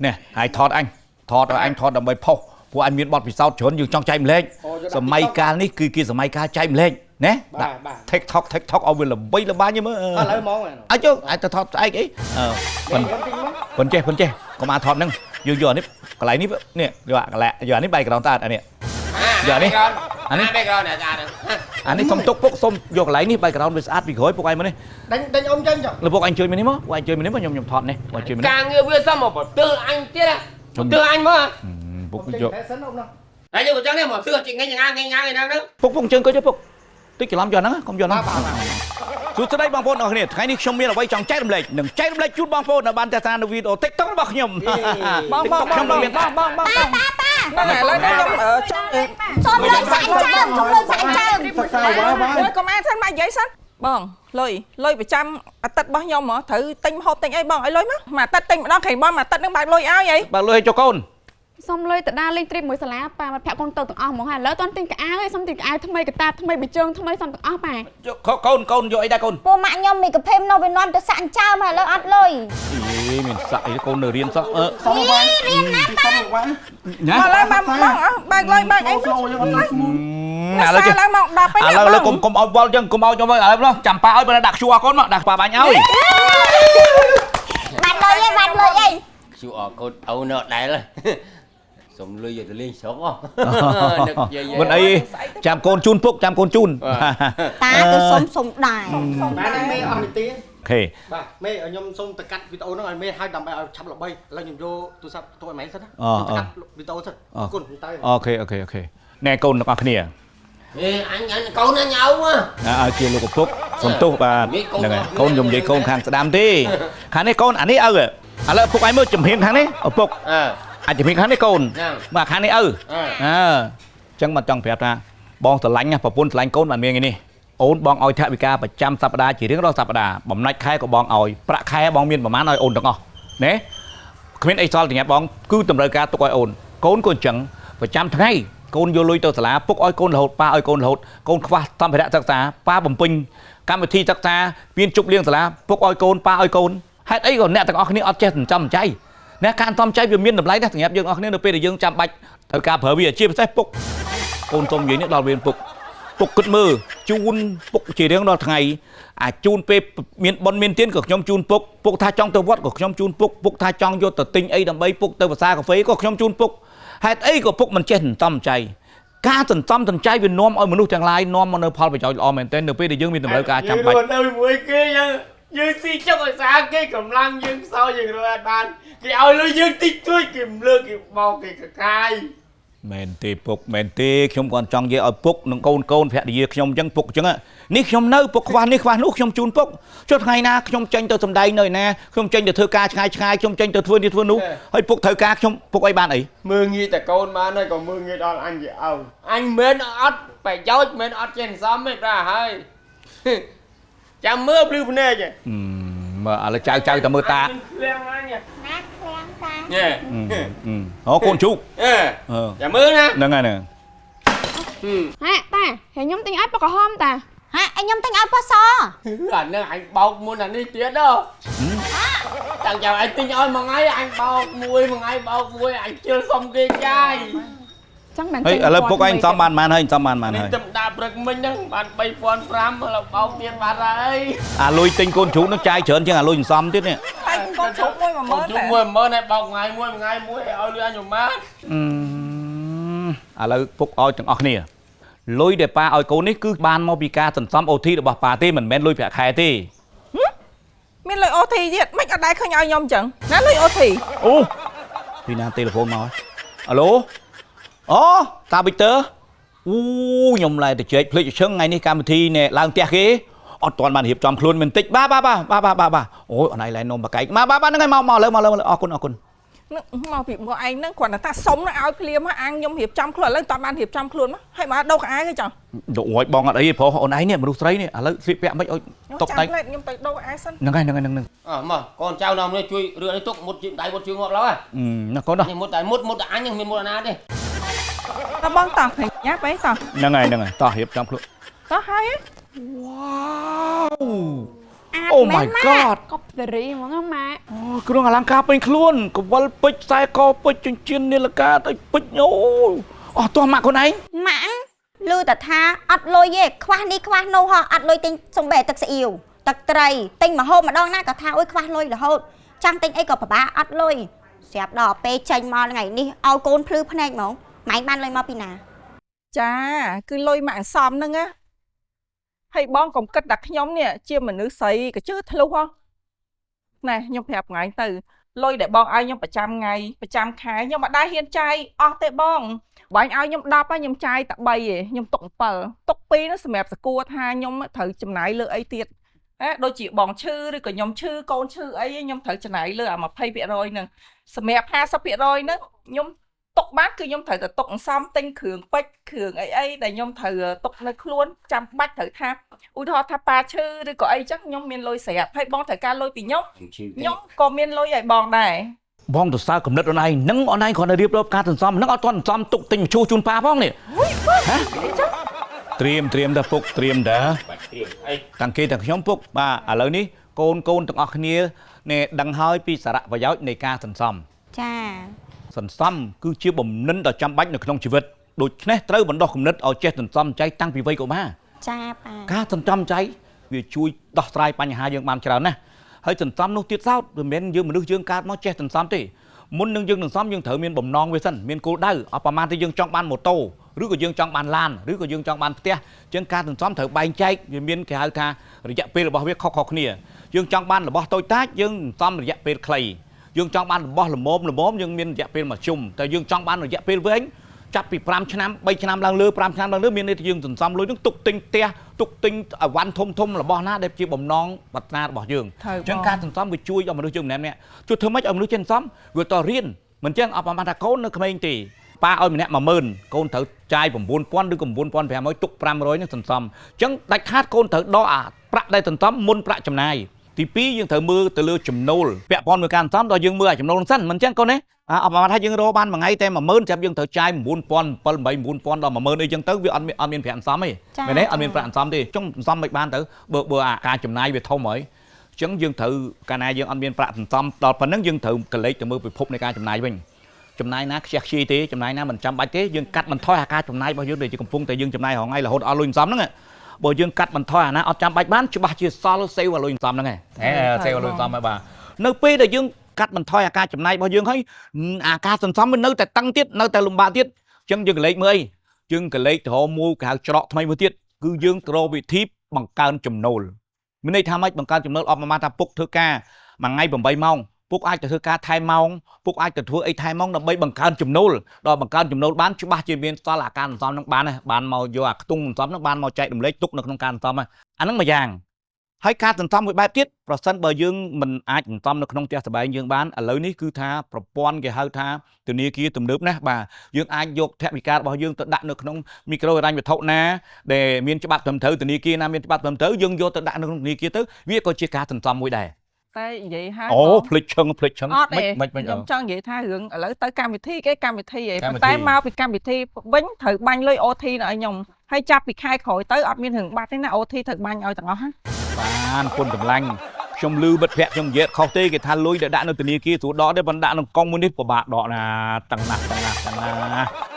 nè ai thọt anh thọt đầm bầy phô của anh miền bọt vì sao trốn dừng trong chạy lên sầm may ca ní kia sầm may ca chạy lên nè TikTok ông là bây là bao nhiêu mới ai chứ ai ta thọt ai ấy phần che có mà thọt nâng giờ ní cái này ní nè giờ ní bay cái đòn ta này giờ ní anh ấy không tốt phúc xong vô cái lấy ní bay cái đòn với sát bị khối phúc anh mới đánh ông chân rồi là phúc anh chơi mình nếm á anh chơi mình nếm mà nhom thọt này anh chơi mình càng yêu biết sao mà bỏ tư anh tiếc à tư anh mà phúc vô đấy nhưng mà chẳng lẽ mà tư chị nghe ngang này đâu nữa phúc chơi có chứ phúc tích chỉ làm cho nó không cho nóสุดท้ายบางคนเนี่ยใครนี่ชมมีเราไว้จังใจดำเล็กหนึ่งใจดำเล็กชุดบางคนนะบ้านแต่ตาในวิดีโอติ๊กต็อกบักยมบ้องนั่นแหละแล้วนี่ยมชมเลยใส่เจิมก็มาท่านมาใหญ่สักบ้องlôiไปจำตัดบ้องยมเหรอถือติงหอบติงไอ้บ้องไอ้lôiมั้งมาตัดติงมาต้องแข่งบ้องมาตัดนึงบาดlôi ao vậy บาดลอยcho con xong lôi tự đa lên trip mùi xà lá bà mặt phèo con tàu tụi ông mong hà lỡ toán tin cả áo ấy xong thì cả ai thâm mây cả tạp thâm mây bị trơn thâm mây xong tụi ông bà con vô ấy đây con cô mạng nhom mình cái phim nó về non cho sẵn trao mà lỡ ăn lôi mình sợ cái con nửa riêng sao riêng nát ta mà lên bà lôi bà ấy nè lên chưa lên cùng ao vào chân cùng ao cho với ở đó chầm pa ơi bên đặt chua con mà đặt pa bánh áo bạn lôi vậy chua con âu nợ đấy rồi xong lôi giờ tôi lên sốt bên ấy chạm con chun phúc chạm con chun ta tôi sống đài bạn mê ở miền tây ok mê ở nhom sông tật cắt video nó mê hai đầm ở chắp lọ bay là nhom vô tôi sắp tôi máy rất á tật cắt video thật con tay ok nè con nó có kia anh con nó nhau mà chưa luôn phúc xong tu bà này con dùng vậy con khang đam đi khang này con anh ấy ơ là phúc ấy mới chụp hình khang đấy ở phúc anh chụp hình khang đấy con mà khang đấy chẳng mà trong phép ra bong sờ lạnh nha và phun sờ lạnh con bạn miền này nè ôn bong oi thạ bị ca 100 สัปดาห์ chỉ riêng đó สัปดาห์ bấm nách khai của bong oiประkhai bong miền bấm má nói ôn được không nè không biết ai sao thì nghe bong cứ tầm đời ca tôi coi ôn con chẳng 100 ថ្ងៃកូនយកលុយទៅសាលាពុកឲ្យកូនរហូតប៉ាឲ្យកូនរហូតកូនខ្វះសម្ភារៈសិក្សាប៉ាបំពេញកម្មវិធីសិក្សាមានជប់លៀងសាលាពុកឲ្យកូនប៉ាឲ្យកូនហេតុអីក៏អ្នកទាំងអស់គ្នាអត់ចេះចំចៃអ្នកការចំចៃវាមានតម្លៃណាស់សម្រាប់យើងអស់គ្នានៅពេលដែលយើងចាំបាច់ត្រូវការប្រើវាជាពិសេសពុកកូនសុំនិយាយនេះដល់វាពុកគិតមើលជូនពុកជារៀងរាល់ថ្ងៃអាចជូនពេលមានប៉ុនមានទៀនក៏ខ្ញុំជូនពុកថាចង់ទៅវត្តក៏ខ្ញុំជូនពុកថាចង់យកទៅទិញអីដើម្បីពុកទៅភាសាកាហ្វេក៏ខ្ញុំជូនពុកហេតុអីក៏ពុកមិនចេះចំចៃការសន្សំសំចៃវានាំឲ្យមនុស្សទាំងឡាយនាំមកនៅផលប្រយោជន៍ល្អមែនទែននៅពេលដែលយើងមានតម្រូវការចាំបាច់មួយគេយើងស៊ីចុកឲ្យស្អាតគេកម្លាំងយើងសោយើងរកអត់បានគេឲ្យលុយយើងតិចតួចគេលើកគេបោកគេកកាយមែនទេពុកមែនទេខ្ញុំគាត់ចង់និយាយឲ្យពុកនិងកូនភរិយាខ្ញុំអញ្ចឹងពុកអញ្ចឹងនេះខ្ញុំនៅពុកខ្វះនេះខ្វះនោះខ្ញុំជូនពុកចុះថ្ងៃណាខ្ញុំចេញទៅសំដែងនៅណាខ្ញុំចេញទៅធ្វើការឆ្ងាយខ្ញុំចេញទៅធ្វើនេះធ្វើនោះហើយពុកត្រូវការខ្ញុំពុកអីបានអីមើងងាយតែកូនបានហើយក៏មើងងាយដល់អញជាអោអញមិនអត់ប្រយោជន៍មិនអត់ចេះសំទេប្រាហើយចាំមើលភ្លឺភ្នែកមើលឥឡូវចៅតែមើលតាឃ្លាំងអញណាឃ្លាំងតាអូកូនជូកចាំមើលណាហ្នឹងហើយhả ta thì nhóm tin áp có hôm ta hả anh nhóm tin áp có so anh nói anh bọc mua là đi tiết đó chẳng chào anh tin ơi mà ngay anh bọc mùi mà ngay bọc mùi anh chưa xong kia trai chẳng bạn ấy là phúc anh xong bàn hơi xong bàn hơi tụm đạp được mình đó bạn bay phone pram là bọc tiền bạn đấy lùi tinh con chú nó trai trơn chứ lùi xong tiếp nè con chú mua mơ này bọc ngày mua ơi đưa anh dùng mátឥឡូវពុកឲ្យទាំងអស់គ្នាលុយដែលប៉ាឲ្យកូននេះគឺបានមកពីការសន្សំអូធីរបស់ប៉ាទេមិនមែនលុយប្រាក់ខែទេមានលុយអូធីទៀតមិនអត់ដែរឃើញឲ្យខ្ញុំអញ្ចឹងណាលុយអូធីអូពីណាទូរស័ព្ទមកអាឡូអូតាវីទ័រអូខ្ញុំឡាយទៅជែកភ្លេចឈឹងថ្ងៃនេះកម្មវិធីនេះឡើងផ្ទះគេអត់ទាន់បានរៀបចំខ្លួនមិនតិចបាទអូយអនឡាញនំបកែកបាទហ្នឹងហើយមកលើអរគុណមកពីមកឯងហ្នឹងគ្រាន់តែថាសុំនឹងឲ្យភ្លាមអាងខ្ញុំរៀបចំខ្លួនឥឡូវតើបានរៀបចំខ្លួនមកហើយមកដោកអាយគេចង់ដូកឲ្យបងអត់អីព្រោះអូនឯងនេះមនុស្សស្រីនេះឥឡូវស្លៀកពាក់មិនឲ្យតុបតែងខ្ញុំទៅដោកអាយសិនហ្នឹងមកកូនចៅនំនេះជួយរឿងនេះទុកមុតជើងដៃមុតជើងងាប់ឡើយណាកូននេះមុតតែមុតអញមានមុតអាណាទេតើបងតោះញ៉ាប់អីតោះហ្នឹងហើយតោះរៀបចំខ្លួនតោះហើយវ៉ាវ Oh my god កប់សេរីហ្មងម៉ា អូគ្រឿងអលង្ការពេញខ្លួនកវលពេជ្រខ្សែកពេជ្រចិញ្ចៀននាឡិកាទៅពេជ្រអូអស់ទោះម៉ាក់ខ្លួនឯង ម៉ាក់លឺតែថាអត់លុយទេខ្វះនេះខ្វះនោះហ៎អត់លុយទិញសំបែទឹកស្អៀវទឹកត្រីទិញម្ហូបម្ដងណាក៏ថាអុយខ្វះលុយរហូតចង់ទិញអីក៏ពិបាកអត់លុយស្រាប់ដល់ពេលចេញមកថ្ងៃនេះឲ្យកូនភ្លឺភ្នែកហ្មងម៉ែបានលុយមកពីណា ចាគឺលុយមកអសមហ្នឹងណាហើយបងកុំគិតថាខ្ញុំនេះជាមនុស្សស្រីក៏ជឿធ្លុះហ៎ណែខ្ញុំប្រាប់ថ្ងៃទៅលុយដែលបងឲ្យខ្ញុំប្រចាំថ្ងៃប្រចាំខែខ្ញុំអត់ដែរហ៊ានចាយអស់ទេបងបាញ់ឲ្យខ្ញុំ10ហើយខ្ញុំចាយតែ3ឯងខ្ញុំទុក7ទុក2នោះសម្រាប់សួរថាខ្ញុំត្រូវចំណាយលើអីទៀតដូចជាបងឈឺឬក៏ខ្ញុំឈឺកូនឈឺអីខ្ញុំត្រូវចំណាយលើអា 20% ហ្នឹងសម្រាប់ 50% ហ្នឹងខ្ញុំទុកបានគឺខ្ញុំត្រូវតែទុកអន្សំទិញគ្រឿងពេជ្រគ្រឿងអីដែលខ្ញុំត្រូវទុកនៅខ្លួនចាំបាច់ត្រូវថាឧទាហរណ៍ថាប៉ាឈឺឬក៏អីចឹងខ្ញុំមានលុយស្រាប់ហើយបងត្រូវការលុយពីខ្ញុំក៏មានលុយឲ្យបងដែរ បងទៅសើកំណត់អូនឯងនឹងអូនឯងគ្រាន់តែរៀបរាប់ការសន្សំនឹងអត់ទាន់សន្សំទុកទិញមឈូសជូនប៉ាផងនេះហ៎ត្រៀមទៅពុកត្រៀមតាតាំងគេតាំងខ្ញុំពុកបាទឥឡូវនេះកូនទាំងអស់គ្នានេះដឹងហើយពីសារៈប្រយោជន៍នៃការសន្សំ ចា សន្សំគឺជាបំណិនដ៏ចាំបាច់នៅក្នុងជីវិតដូច្នេះត្រូវបណ្ដុះគំនិតឲ្យចេះសន្សំចៃតាំងពីវ័យកុមារ ចាប៉ា ការសន្សំចៃវាជួយដោះស្រាយបញ្ហាយើងបានច្រើនណាស់ហើយសន្សំនោះទៀតសោតមិនមែនយើងមនុស្សយើងកើតមកចេះសន្សំទេមុននឹងយើងសន្សំយើងត្រូវមានបំណងវាសិនមានគោលដៅអត់ប្រហែលទេយើងចង់បានម៉ូតូឬក៏យើងចង់បានឡានឬក៏យើងចង់បានផ្ទះអញ្ចឹងការសន្សំត្រូវបែងចែកវាមានគេហៅថារយៈពេលរបស់វាខុសៗគ្នាយើងចង់បានរបស់តូចតាចយើងសន្សំរយៈពេលខ្លីយើងចង់បានរបស់ល្មមយើងមានរយៈពេលមួយជុំតែយើងចង់បានរយៈពេលវែងចាប់ពី5ឆ្នាំ3ឆ្នាំឡើងលើ5ឆ្នាំឡើងលើមានន័យថាយើងសន្សំលុយនឹងទុកទិញផ្ទះទុកទិញអវ៉ាន់ធំរបស់ណាដែលជាបំណងប្រាថ្នារបស់យើងអញ្ចឹងការសន្សំវាជួយដល់មនុស្សយើងម្នាក់ជួយធ្វើម៉េចឲ្យមនុស្សចេះសន្សំវាតរៀនមិនចឹងអត់ប្រហែលថាកូននៅក្មេងទេប៉ាឲ្យម្នាក់ 10000 កូនត្រូវចាយ 9000 ឬក៏ 9500 ទុក500នឹងសន្សំអញ្ចឹងដាច់ខាតកូនត្រូវដកអាប្រាក់ដែលសន្សំមុនប្រាក់ចំណាយទី2យើងត្រូវមើលទៅលើចំណូលពាក់ព័ន្ធមួយការសន្សំដល់យើងមើលអាចំណូលសិនមិនចឹងកូនណាអត់ប្រហែលថាយើងរកបានមួយថ្ងៃតែ 10000 ចាប់យើងត្រូវចាយ 9000 7 8 9000ដល់ 10000 អីចឹងទៅវាអត់មានប្រាក់សន្សំទេមែនទេអត់មានប្រាក់សន្សំទេចង់សន្សំមិនបានទៅបើអាការចំណាយវាធំហើយអញ្ចឹងយើងត្រូវកាលណាយើងអត់មានប្រាក់សន្សំដល់ប៉ុណ្ណឹងយើងត្រូវកលេចទៅមើលពិភពនៃការចំណាយវិញចំណាយណាខ្ជះខ្ជាយទេចំណាយណាមិនចាំបាច់ទេយើងកាត់បន្ថយអាការចំណាយរបស់យើងដែលជាកំពុងតែយើងចំណាយរាល់ថ្ងៃរហូតអស់លុយសន្សំហ្នឹងបើយើងកាត់បន្ថយអាណាអត់ចាំបាច់បានច្បាស់ជាសល់សេវលុយសន្សំហ្នឹងសេវលុយសន្សំហើយបាទនៅពេលដែលយើងកាត់បន្ថយអាការចំណាយរបស់យើងហើយអាការសន្សំវានៅតែតឹងទៀតនៅតែលំបាកទៀតអញ្ចឹងយើងកលេចមើលអីយើងកលេចទៅរកមូលគេហៅច្រកថ្មីមួយទៀតគឺយើងទៅរកវិធីបង្កើនចំណូលមានន័យថាម៉េចបង្កើនចំណូលអត់ប្រហែលថាពុកធ្វើការមួយថ្ងៃ8ម៉ោងពុកអាចទៅធ្វើការថែមម៉ោងពុកអាចទៅធ្វើអីថែមម៉ោងដើម្បីបង្កើនចំណូលដល់បង្កើនចំណូលបានច្បាស់ជាមានសល់អាការសន្សំនឹងបានមកយកអាខ្ទង់សន្សំនឹងបានមកចែករំលែកទុកនៅក្នុងការសន្សំអាហ្នឹងមួយយ៉ាងហើយការសន្សំមួយបែបទៀតប្រសិនបើយើងមិនអាចសន្សំនៅក្នុងផ្ទះសម្បែងយើងបានឥឡូវនេះគឺថាប្រព័ន្ធគេហៅថាធនាគារទំនើបណាស់បាទយើងអាចយកថវិការបស់យើងទៅដាក់នៅក្នុងមីក្រូហិរញ្ញវត្ថុណាដែលមានច្បាប់ត្រឹមត្រូវធនាគារណាមានច្បាប់ត្រឹមត្រូវយើងយកទៅដាក់នៅក្នុងធនាគារទៅវាក៏ជាការសន្សំមួយដែរតែនិយាយហើយអូភ្លេចឈឹងមិនខ្ញុំចង់និយាយថារឿងឥឡូវទៅកម្មវិធីគេកម្មវិធីឯងតែមកពីកម្មវិធីវិញត្រូវបាញ់លុយ OT នៅឲ្យខ្ញុំហើយចាប់ពីខែក្រោយទៅអត់មានរឿងបាត់ទេណា OT ត្រូវបាញ់ឲ្យទាំងអស់បានគុណកម្លាំងខ្ញុំលឺបិទភ័ក្រខ្ញុំនិយាយខុសទេគេថាលុយដែលដាក់នៅធនាគារស្រួលដកទេប៉ុន្តែដាក់ក្នុងកង់មួយនេះពិបាកដកណាតឹងណាស់